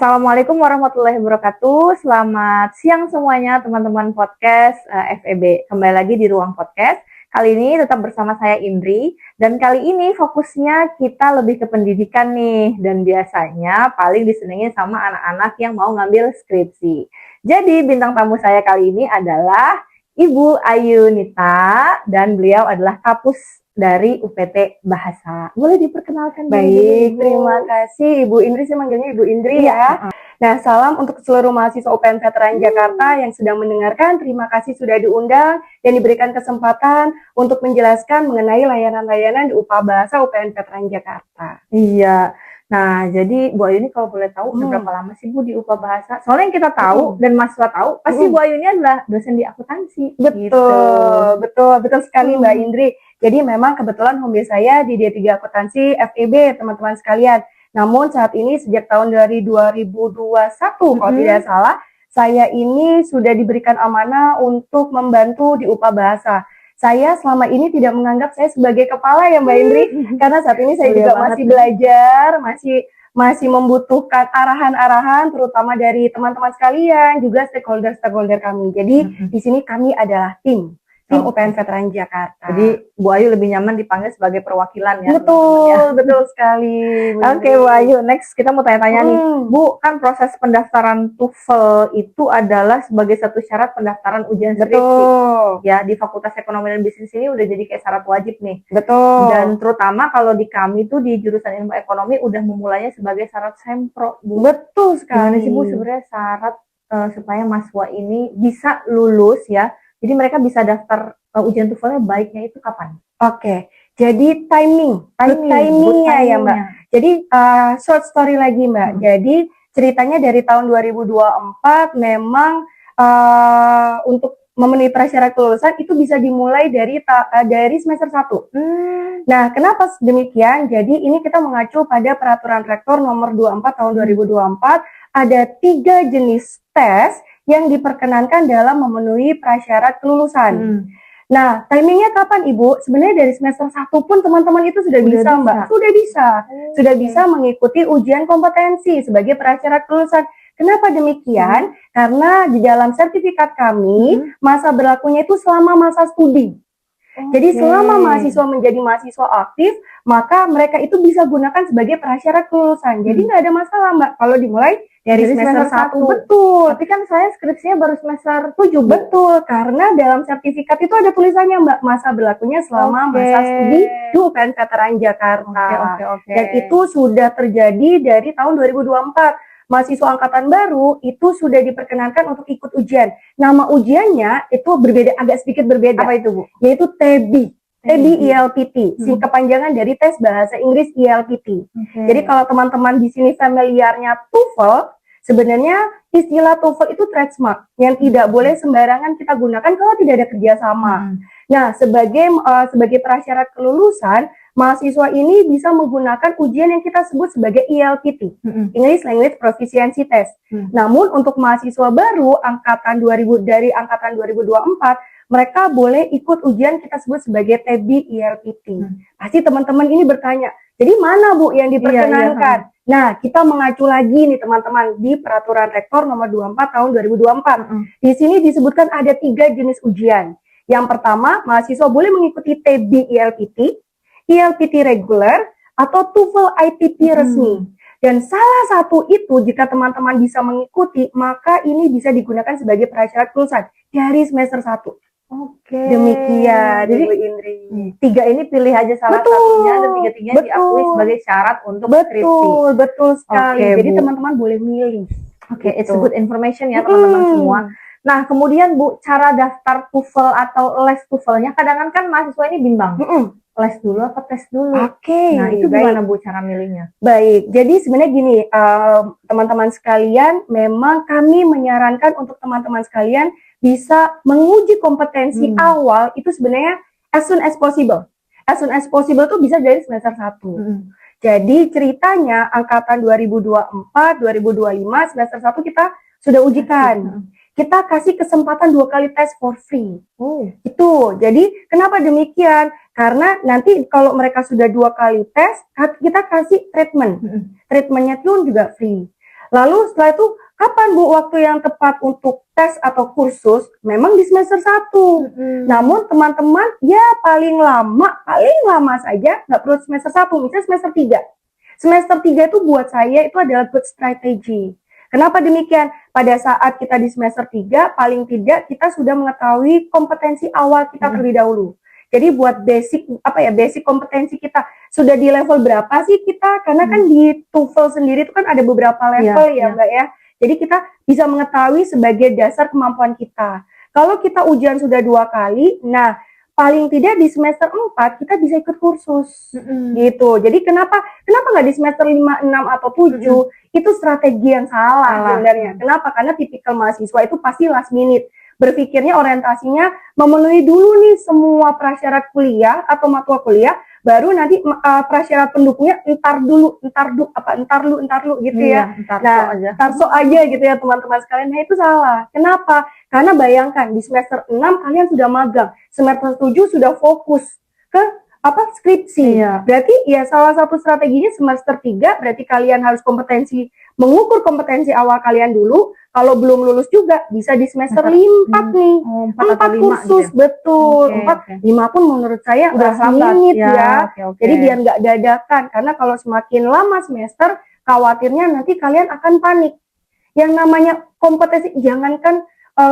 Assalamualaikum warahmatullahi wabarakatuh. Selamat siang semuanya teman-teman podcast FEB. Kembali lagi di Ruang Podcast. Kali ini tetap bersama saya Indri. Dan kali ini fokusnya kita lebih ke pendidikan nih. Dan biasanya paling disenengin sama anak-anak yang mau ngambil skripsi. Jadi bintang tamu saya kali ini adalah Ibu Ayu Nita. Dan beliau adalah kapus dari UPT Bahasa. Boleh diperkenalkan? Baik, terima kasih Ibu Indri, saya manggilnya Ibu Indri ya. Nah, salam untuk seluruh mahasiswa UPN Veteran Jakarta yang sedang mendengarkan. Terima kasih sudah diundang dan diberikan kesempatan untuk menjelaskan mengenai layanan-layanan di UPA Bahasa UPN Veteran Jakarta. Iya. Nah, jadi Bu Ayu ini kalau boleh tahu udah berapa lama sih Bu di UPA Bahasa? Soalnya yang kita tahu dan mahasiswa tahu, pasti Bu Ayu ini adalah dosen di akuntansi. Betul sekali Mbak Indri. Jadi memang kebetulan home base saya di D3 Akuntansi FEB, teman-teman sekalian. Namun saat ini sejak tahun dari 2021 kalau tidak salah, saya ini sudah diberikan amanah untuk membantu di UPA Bahasa. Saya selama ini tidak menganggap saya sebagai kepala ya Mbak Indri, karena saat ini saya juga masih belajar, masih membutuhkan arahan-arahan terutama dari teman-teman sekalian, juga stakeholder kami. Jadi di sini kami adalah tim UPN Veteran Jakarta. Jadi Bu Ayu lebih nyaman dipanggil sebagai perwakilan ya. Betul sekali. Oke, Bu Ayu, next kita mau tanya-tanya nih. Bu, kan proses pendaftaran TOEFL itu adalah sebagai satu syarat pendaftaran ujian skripsi. Ya, di Fakultas Ekonomi dan Bisnis ini udah jadi kayak syarat wajib nih. Betul. Dan terutama kalau di kami tuh di jurusan ilmu ekonomi udah memulainya sebagai syarat sempro, Bu. Betul sekali. Gimana sih Bu sebenarnya syarat supaya mahasiswa ini bisa lulus ya? Jadi mereka bisa daftar ujian TOEFL-nya baiknya itu kapan? Oke, jadi timingnya ya Mbak. Jadi short story lagi Mbak. Jadi ceritanya dari tahun 2024 memang untuk memenuhi prasyarat kelulusan itu bisa dimulai dari semester 1. Nah, kenapa demikian? Jadi ini kita mengacu pada Peraturan Rektor nomor 24 tahun 2024, ada 3 jenis tes yang diperkenankan dalam memenuhi prasyarat kelulusan. Nah, timingnya kapan Ibu? Sebenarnya dari semester 1 pun teman-teman itu sudah bisa Mbak. Sudah bisa mengikuti ujian kompetensi sebagai prasyarat kelulusan. Kenapa demikian? Karena di dalam sertifikat kami, masa berlakunya itu selama masa studi. Jadi selama mahasiswa menjadi mahasiswa aktif, maka mereka itu bisa gunakan sebagai prasyarat kelulusan. Jadi nggak ada masalah Mbak kalau dimulai dari semester 1. Betul. Tapi kan saya skripsinya baru semester 7. Betul, karena dalam sertifikat itu ada tulisannya Mbak, masa berlakunya selama masa studi di UPN Veteran Jakarta. Dan itu sudah terjadi dari tahun 2024. Mahasiswa angkatan baru itu sudah diperkenankan untuk ikut ujian. Nama ujiannya itu berbeda, agak sedikit berbeda. Apa itu Bu? Yaitu TEBI. TEBI IELTP, kepanjangan dari tes bahasa Inggris IELTP. Jadi kalau teman-teman di sini familiarnya TOEFL, sebenarnya istilah TOEFL itu trademark yang tidak boleh sembarangan kita gunakan kalau tidak ada kerjasama. Nah, sebagai prasyarat kelulusan, mahasiswa ini bisa menggunakan ujian yang kita sebut sebagai IELTP, English Language Proficiency Test. Namun untuk mahasiswa baru dari angkatan 2024, mereka boleh ikut ujian kita sebut sebagai TEBI IELTP. Pasti teman-teman ini bertanya, jadi mana Bu yang diperkenankan? Nah, kita mengacu lagi nih teman-teman di Peraturan Rektor nomor 24 tahun 2024. Di sini disebutkan ada 3 jenis ujian. Yang pertama, mahasiswa boleh mengikuti TEBI IELTP, IELTP reguler, atau TOEFL ITP resmi. Dan salah satu itu jika teman-teman bisa mengikuti, maka ini bisa digunakan sebagai prasyarat kelulusan dari semester 1. Demikian, jadi Ibu Indri. 3 ini pilih aja salah satunya dan 3-tiganya diakui sebagai syarat untuk skripsi. Betul sekali. Jadi teman-teman boleh milih. It's good information ya teman-teman semua. Nah, kemudian Bu, cara daftar TOEFL atau les TOEFL-nya kadang kan mahasiswa ini bimbang. Les dulu apa tes dulu? Nah, itu gimana Bu cara milihnya? Baik, jadi sebenarnya gini, teman-teman sekalian, memang kami menyarankan untuk teman-teman sekalian bisa menguji kompetensi awal itu sebenarnya as soon as possible. As soon as possible itu bisa dari semester 1. Jadi ceritanya angkatan 2024, 2025 semester 1 kita sudah ujikan. Kita kasih kesempatan 2 kali tes for free. Itu. Jadi kenapa demikian? Karena nanti kalau mereka sudah 2 kali tes, kita kasih treatment. Treatmentnya pun juga free. Lalu setelah itu, kapan Bu waktu yang tepat untuk tes atau kursus? Memang di semester 1. Namun teman-teman ya paling lama saja nggak perlu semester 1, misalnya semester 3. Semester 3 itu buat saya itu adalah good strategy. Kenapa demikian? Pada saat kita di semester 3, paling tidak kita sudah mengetahui kompetensi awal kita terlebih dahulu. Jadi buat basic kompetensi kita sudah di level berapa sih kita? Karena kan di TOEFL sendiri itu kan ada beberapa level ya Mbak ya. Jadi kita bisa mengetahui sebagai dasar kemampuan kita. Kalau kita ujian sudah 2 kali, nah paling tidak di semester 4 kita bisa ikut kursus gitu. Jadi kenapa nggak di semester 5, 6 atau 7? Itu strategi yang salah sebenarnya. Kenapa? Karena tipikal mahasiswa itu pasti last minute. Berpikirnya orientasinya memenuhi dulu nih semua prasyarat kuliah atau matkul kuliah, baru nanti prasyarat pendukungnya entar dulu gitu ya. Entar so aja gitu ya teman-teman sekalian. Nah itu salah. Kenapa? Karena bayangkan di semester 6 kalian sudah magang, semester 7 sudah fokus ke skripsi. Berarti ya salah satu strateginya semester 3 berarti kalian harus mengukur kompetensi awal kalian dulu. Kalau belum lulus juga bisa di semester 4 nih. 4 kursus gitu. Betul. 4, 5 pun menurut saya udah minit ya. Jadi biar nggak dadakan, karena kalau semakin lama semester khawatirnya nanti kalian akan panik. Yang namanya kompetensi, jangankan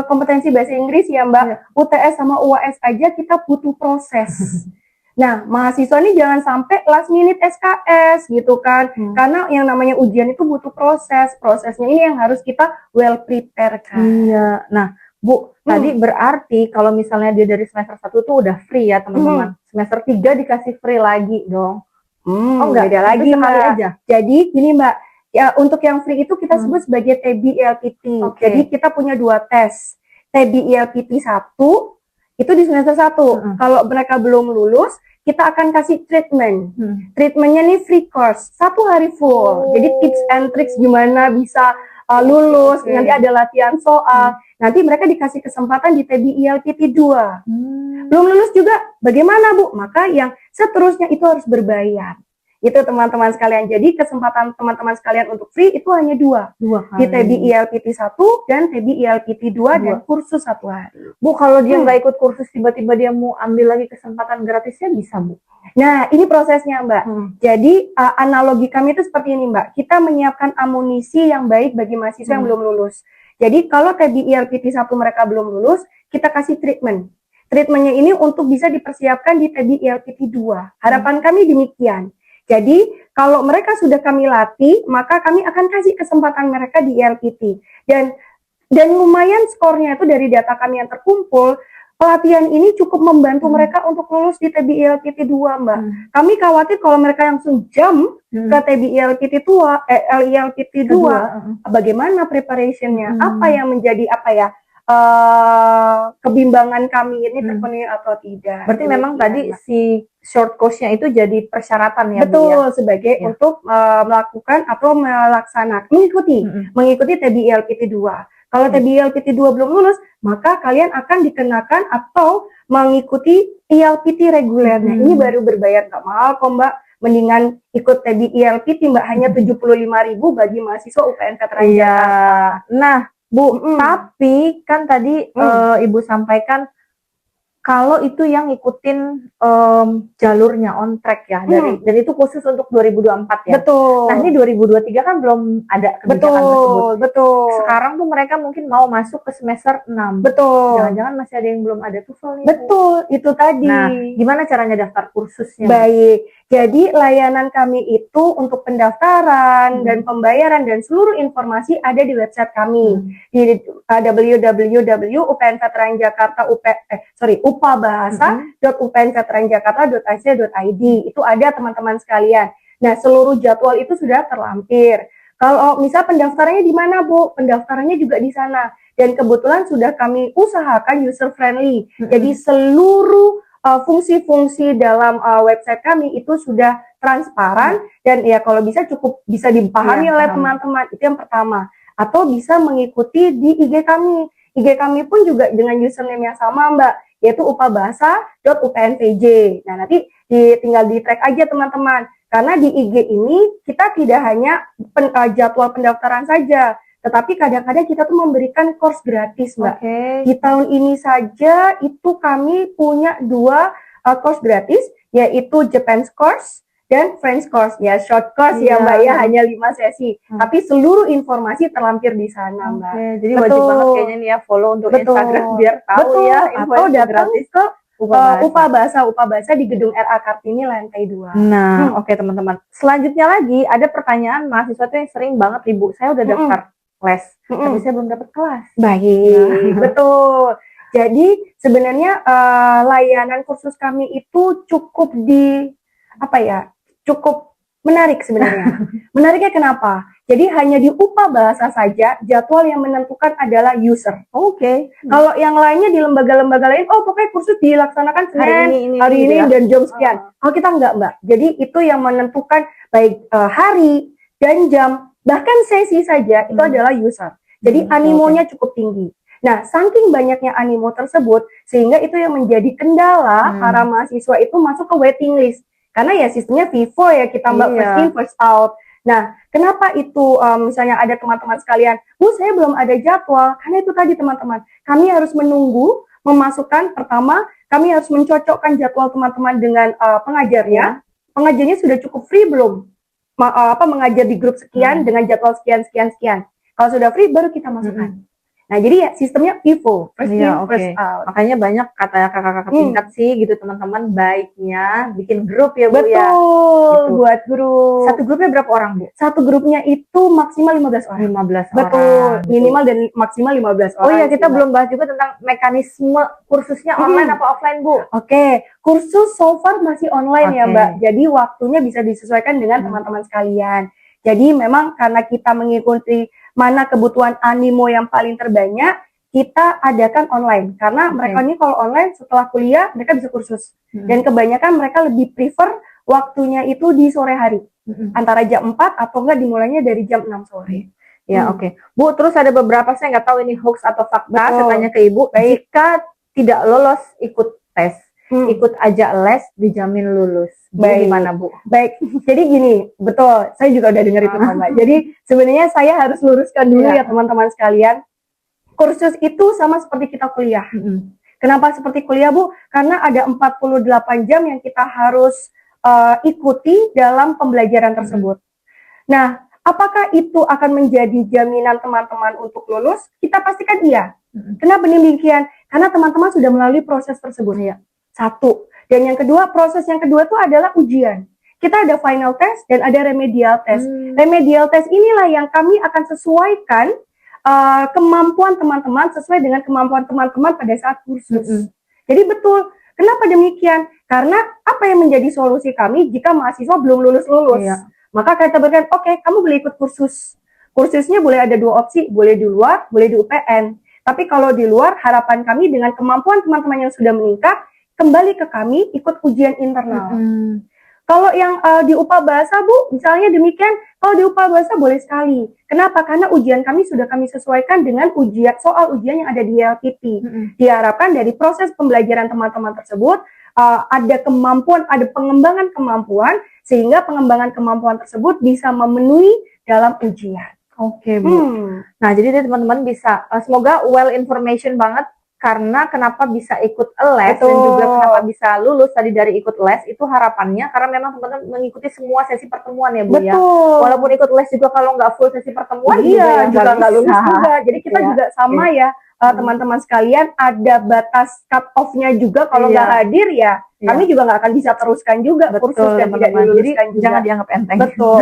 kompetensi bahasa Inggris ya Mbak, UTS sama UAS aja kita butuh proses. Nah, mahasiswa ini jangan sampai last minute SKS gitu kan. Karena yang namanya ujian itu butuh proses. Prosesnya ini yang harus kita well prepare kan. Iya. Nah, Bu, tadi berarti kalau misalnya dia dari semester 1 tuh udah free ya, teman-teman. Semester 3 dikasih free lagi dong. Oh, enggak, beda lagi Mbak. Aja. Jadi gini Mbak, ya untuk yang free itu kita sebut sebagai TB ILPT. Jadi kita punya 2 tes. TB ILPT 1 itu di semester 1. Kalau mereka belum lulus, kita akan kasih treatment. Treatmentnya nih free course, 1 hari full. Jadi tips and tricks gimana bisa lulus, nanti ada latihan soal. Nanti mereka dikasih kesempatan di TB ILPT 2. Belum lulus juga, bagaimana Bu? Maka yang seterusnya itu harus berbayar. Itu teman-teman sekalian. Jadi kesempatan teman-teman sekalian untuk free itu hanya 2 di TB ILPT 1 dan TB ILPT 2 dan kursus 1 hari. Bu, kalau dia nggak ikut kursus, tiba-tiba dia mau ambil lagi kesempatan gratisnya, bisa Bu? Nah, ini prosesnya Mbak. Jadi analogi kami itu seperti ini Mbak. Kita menyiapkan amunisi yang baik bagi mahasiswa yang belum lulus. Jadi kalau TB ILPT 1 mereka belum lulus, kita kasih treatment. Treatmentnya ini untuk bisa dipersiapkan di TB ILPT 2. Harapan kami demikian. Jadi, kalau mereka sudah kami latih, maka kami akan kasih kesempatan mereka di ILPT. Dan lumayan skornya itu dari data kami yang terkumpul, pelatihan ini cukup membantu mereka untuk lulus di TB ILPT 2, Mbak. Kami khawatir kalau mereka langsung jump ke TB ILPT 2, bagaimana preparationnya? Apa yang menjadi kebimbangan kami ini terpenuhi atau tidak. Berarti memang tadi si short course-nya itu jadi persyaratan ya, betul, Bu, ya? sebagai untuk melakukan atau mengikuti TB ILPT 2. Kalau TB ILPT 2 belum lulus, maka kalian akan dikenakan atau mengikuti ILPT regulernya. Ini baru berbayar, nggak mahal kok Mbak. Mendingan ikut TB ILPT Mbak, hanya 75.000 bagi mahasiswa UPN Veteran Jakarta. Nah Bu, tapi kan tadi Ibu sampaikan kalau itu yang ngikutin jalurnya on track ya, dan itu khusus untuk 2024 ya. Betul. Nah ini 2023 kan belum ada kebijakan tersebut. Betul. Sekarang tuh mereka mungkin mau masuk ke semester 6. Betul. Jangan-jangan masih ada yang belum ada TOEFL nih. Betul, itu tadi. Nah, gimana caranya daftar kursusnya? Baik. Jadi layanan kami itu untuk pendaftaran dan pembayaran dan seluruh informasi ada di website kami di upabahasa.upnveteranjakarta.upnveteranjakarta.ac.id. Itu ada teman-teman sekalian. Nah, seluruh jadwal itu sudah terlampir. Kalau misal pendaftarannya di mana, Bu? Pendaftarannya juga di sana. Dan kebetulan sudah kami usahakan user friendly. Jadi seluruh fungsi-fungsi dalam website kami itu sudah transparan dan ya kalau bisa cukup bisa dipahami oleh teman-teman. Itu yang pertama. Atau bisa mengikuti di IG kami. IG kami pun juga dengan username yang sama Mbak, yaitu upabahasa.upnvj. Nah nanti tinggal di track aja teman-teman. Karena di IG ini kita tidak hanya jadwal pendaftaran saja, tetapi kadang-kadang kita tuh memberikan course gratis, Mbak. Di tahun ini saja itu kami punya 2 course gratis, yaitu Japanese course dan French course. Ya, short course ya Mbak ya, hanya 5 sesi. Tapi seluruh informasi terlampir di sana, Mbak. Jadi wajib banget kayaknya nih ya follow untuk Instagram biar tahu ya info atau datang gratis ke UPA Bahasa di gedung RA Kartini lantai 2. Nah, oke teman-teman. Selanjutnya lagi ada pertanyaan mahasiswa tuh yang sering banget, Ibu. Saya udah daftar les, tapi saya belum dapat kelas. Baik, betul. Jadi sebenarnya layanan kursus kami itu cukup cukup menarik sebenarnya. Menariknya kenapa? Jadi hanya di UPA Bahasa saja jadwal yang menentukan adalah user. Kalau yang lainnya di lembaga-lembaga lain, pokoknya kursus dilaksanakan hari ini dan jam sekian. Kalau kita enggak, Mbak. Jadi itu yang menentukan baik hari dan jam, bahkan sesi saja itu adalah user. Jadi animonya cukup tinggi. Nah, saking banyaknya animo tersebut, sehingga itu yang menjadi kendala para mahasiswa itu masuk ke waiting list. Karena ya sistemnya FIFO ya, kita Mbak first in, first out. Nah, kenapa itu misalnya ada teman-teman sekalian, Bu, saya belum ada jadwal. Karena itu tadi teman-teman, kami harus menunggu, memasukkan, pertama, kami harus mencocokkan jadwal teman-teman dengan pengajarnya. Pengajarnya sudah cukup free belum? Mengajar di grup sekian dengan jadwal sekian. Kalau sudah free, baru kita masukkan. Nah, jadi ya sistemnya FIFO, first in, first out. Makanya banyak kata kakak-kakak tingkat sih gitu teman-teman, baiknya bikin grup ya Bu. Betul, ya. Gitu. Buat grup. Satu grupnya berapa orang Bu? Satu grupnya itu maksimal 15 orang. 15 Betul, orang. Minimal dan maksimal 15 orang. Oh iya, kita belum bahas juga tentang mekanisme kursusnya online apa offline Bu? Oke, kursus so far masih online ya Mbak. Jadi waktunya bisa disesuaikan dengan teman-teman sekalian. Jadi memang karena kita mengikuti mana kebutuhan animo yang paling terbanyak, kita adakan online. Karena mereka ini kalau online setelah kuliah, mereka bisa kursus. Dan kebanyakan mereka lebih prefer waktunya itu di sore hari. Antara jam 4 atau enggak dimulainya dari jam 6 sore. Ya, Bu, terus ada beberapa, saya nggak tahu ini hoax atau fakta, saya tanya ke Ibu, jika tidak lolos ikut tes, ikut aja les, dijamin lulus. Gimana Bu? Baik, jadi gini, betul, saya juga udah dengar itu Mbak. Jadi sebenarnya saya harus luruskan dulu ya teman-teman sekalian. Kursus itu sama seperti kita kuliah. Kenapa seperti kuliah Bu? Karena ada 48 jam yang kita harus ikuti dalam pembelajaran tersebut. Nah, apakah itu akan menjadi jaminan teman-teman untuk lulus? Kita pastikan iya. Kenapa demikian? Karena teman-teman sudah melalui proses tersebut ya. Satu. Dan yang kedua, proses yang kedua itu adalah ujian. Kita ada final test dan ada remedial test. Remedial test inilah yang kami akan sesuaikan kemampuan teman-teman sesuai dengan kemampuan teman-teman pada saat kursus. Jadi betul. Kenapa demikian? Karena apa yang menjadi solusi kami jika mahasiswa belum lulus-lulus? Maka kita berikan, kamu boleh ikut kursus. Kursusnya boleh ada 2 opsi, boleh di luar, boleh di UPN. Tapi kalau di luar, harapan kami dengan kemampuan teman-teman yang sudah meningkat, kembali ke kami ikut ujian internal. Kalau yang di UPA Bahasa Bu, misalnya demikian, kalau di UPA Bahasa boleh sekali. Kenapa? Karena ujian kami sudah kami sesuaikan dengan soal ujian yang ada di LPT. Diharapkan dari proses pembelajaran teman-teman tersebut, ada kemampuan, ada pengembangan kemampuan, sehingga pengembangan kemampuan tersebut bisa memenuhi dalam ujian. Oke Bu. Nah, jadi teman-teman bisa, semoga well information banget. Karena kenapa bisa ikut les dan juga kenapa bisa lulus tadi dari ikut les itu harapannya karena memang teman-teman mengikuti semua sesi pertemuan ya Bu ya. Walaupun ikut les juga kalau nggak full sesi pertemuan juga nggak lulus juga. Jadi kita juga sama ya teman-teman sekalian, ada batas cut off-nya juga kalau nggak hadir ya. Kami juga nggak akan bisa teruskan juga kursus yang tidak diluluskan juga. Jangan dianggap enteng. Betul.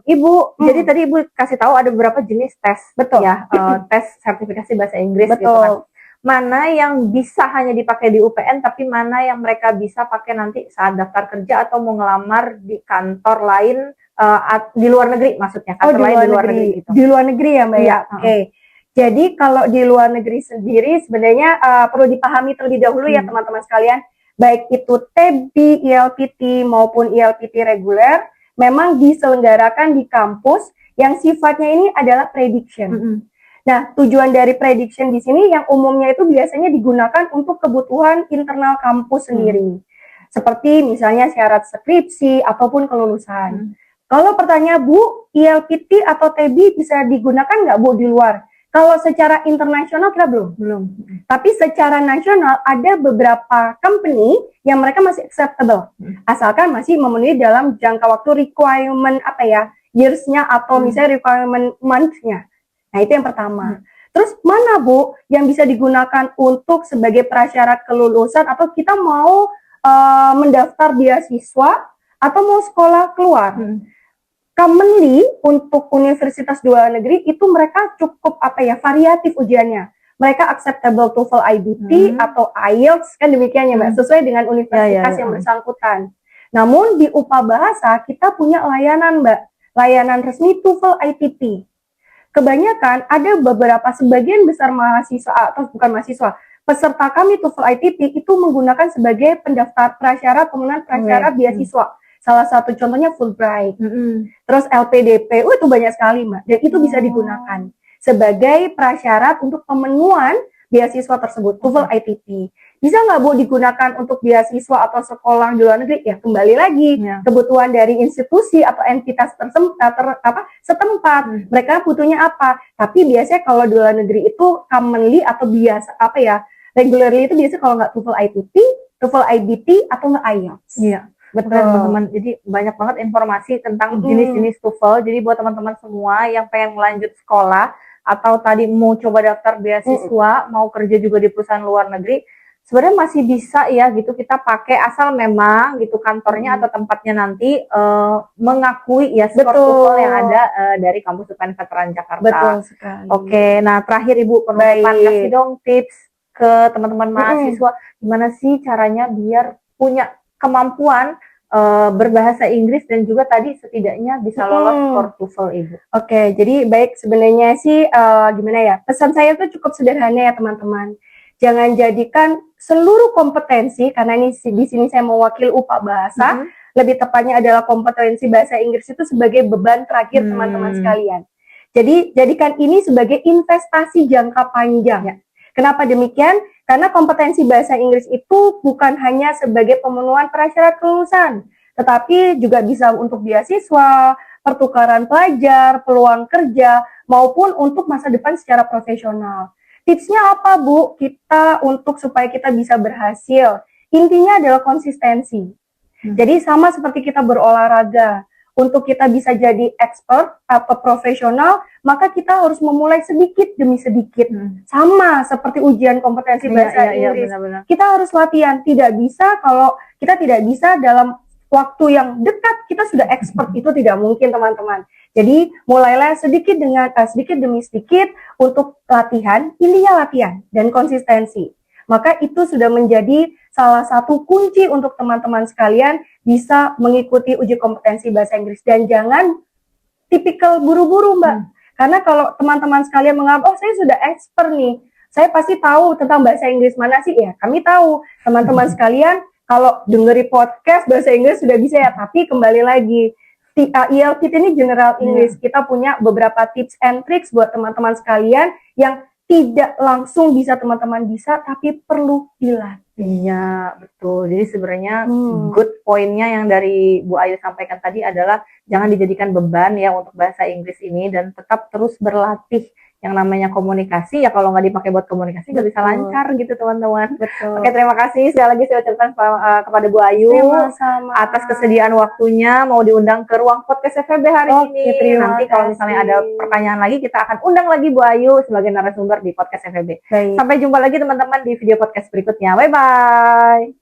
Ibu, jadi tadi Ibu kasih tahu ada beberapa jenis tes. Ya, tes sertifikasi bahasa Inggris gitu kan. Mana yang bisa hanya dipakai di UPN, tapi mana yang mereka bisa pakai nanti saat daftar kerja atau mau ngelamar di kantor lain di luar negeri maksudnya, kantor lain di luar negeri gitu. Di luar negeri ya Mbak ya? Jadi kalau di luar negeri sendiri sebenarnya perlu dipahami terlebih dahulu ya teman-teman sekalian, baik itu TB, ILPT maupun ILPT reguler, memang diselenggarakan di kampus yang sifatnya ini adalah prediction. Nah, tujuan dari prediction di sini yang umumnya itu biasanya digunakan untuk kebutuhan internal kampus sendiri. seperti misalnya syarat skripsi ataupun kelulusan. Kalau pertanyaan Bu, ILPT atau TB bisa digunakan nggak Bu di luar? Kalau secara internasional kita belum. Tapi secara nasional ada beberapa company yang mereka masih acceptable, asalkan masih memenuhi dalam jangka waktu requirement years-nya atau misalnya requirement month-nya. Nah itu yang pertama. Terus mana Bu yang bisa digunakan untuk sebagai prasyarat kelulusan atau kita mau mendaftar beasiswa atau mau sekolah keluar? Commonly untuk universitas luar negeri itu mereka cukup variatif ujiannya. Mereka acceptable TOEFL IBT atau IELTS kan demikian ya Mbak, sesuai dengan universitas yang bersangkutan. Namun di UPA Bahasa kita punya layanan Mbak, layanan resmi TOEFL ITP. Kebanyakan ada sebagian besar mahasiswa atau bukan mahasiswa, peserta kami TOEFL ITP itu menggunakan sebagai pendaftar prasyarat pemenuhan prasyarat beasiswa. Salah satu contohnya Fulbright, terus LPDP, itu banyak sekali Mbak, dan itu bisa digunakan sebagai prasyarat untuk pemenuhan beasiswa tersebut, TOEFL ITP. Bisa nggak Bu digunakan untuk beasiswa atau sekolah di luar negeri? Ya kembali lagi kebutuhan dari institusi atau entitas setempat, mereka butuhnya apa. Tapi biasanya kalau di luar negeri itu commonly atau regularly itu biasanya kalau nggak TOEFL ITP, TOEFL IBT atau nggak IELTS. Iya. Betul teman-teman, jadi banyak banget informasi tentang jenis-jenis TOEFL. Jadi buat teman-teman semua yang pengen melanjut sekolah atau tadi mau coba daftar beasiswa, mau kerja juga di perusahaan luar negeri, sebenarnya masih bisa ya gitu kita pakai, asal memang gitu kantornya atau tempatnya nanti mengakui ya skor TOEFL yang ada dari kampus UPN Veteran Jakarta. Betul sekali. Oke, nah terakhir Ibu penutupan, kasih dong tips ke teman-teman mahasiswa gimana sih caranya biar punya kemampuan berbahasa Inggris dan juga tadi setidaknya bisa lolos skor TOEFL Ibu. Oke, jadi baik sebenarnya sih gimana ya, pesan saya tuh cukup sederhana ya teman-teman. Jangan jadikan seluruh kompetensi, karena ini di sini saya mewakili UPA Bahasa, lebih tepatnya adalah kompetensi bahasa Inggris itu sebagai beban terakhir teman-teman sekalian. Jadi jadikan ini sebagai investasi jangka panjang. Kenapa demikian? Karena kompetensi bahasa Inggris itu bukan hanya sebagai pemenuhan prasyarat kelulusan, tetapi juga bisa untuk beasiswa, pertukaran pelajar, peluang kerja, maupun untuk masa depan secara profesional. Tipsnya apa Bu? Supaya kita bisa berhasil, intinya adalah konsistensi. Jadi sama seperti kita berolahraga. Untuk kita bisa jadi expert atau profesional, maka kita harus memulai sedikit demi sedikit. Sama seperti ujian kompetensi bahasa Inggris. Benar-benar. Kita harus latihan. Kalau kita tidak bisa dalam waktu yang dekat kita sudah expert, itu tidak mungkin teman-teman. Jadi mulailah sedikit demi sedikit untuk latihan, intinya latihan dan konsistensi. Maka itu sudah menjadi salah satu kunci untuk teman-teman sekalian bisa mengikuti uji kompetensi bahasa Inggris. Dan jangan tipikal buru-buru Mbak. Karena kalau teman-teman sekalian menganggap, saya sudah expert nih, saya pasti tahu tentang bahasa Inggris mana sih ya. Kami tahu teman-teman sekalian kalau dengeri podcast bahasa Inggris sudah bisa ya. Tapi kembali lagi, IELTS ini General English. Kita punya beberapa tips and tricks buat teman-teman sekalian yang tidak langsung bisa teman-teman bisa, tapi perlu dilatih. Iya, betul. Jadi sebenarnya good point-nya yang dari Bu Ayu sampaikan tadi adalah jangan dijadikan beban ya untuk bahasa Inggris ini, dan tetap terus berlatih. Yang namanya komunikasi ya kalau nggak dipakai buat komunikasi nggak bisa lancar gitu teman-teman. Oke, terima kasih sekali lagi saya ucapkan kepada Bu Ayu atas kesediaan waktunya mau diundang ke ruang podcast FEB hari ini. Nanti kalau misalnya ada pertanyaan lagi kita akan undang lagi Bu Ayu sebagai narasumber di podcast FEB. Sampai jumpa lagi teman-teman di video podcast berikutnya. Bye bye.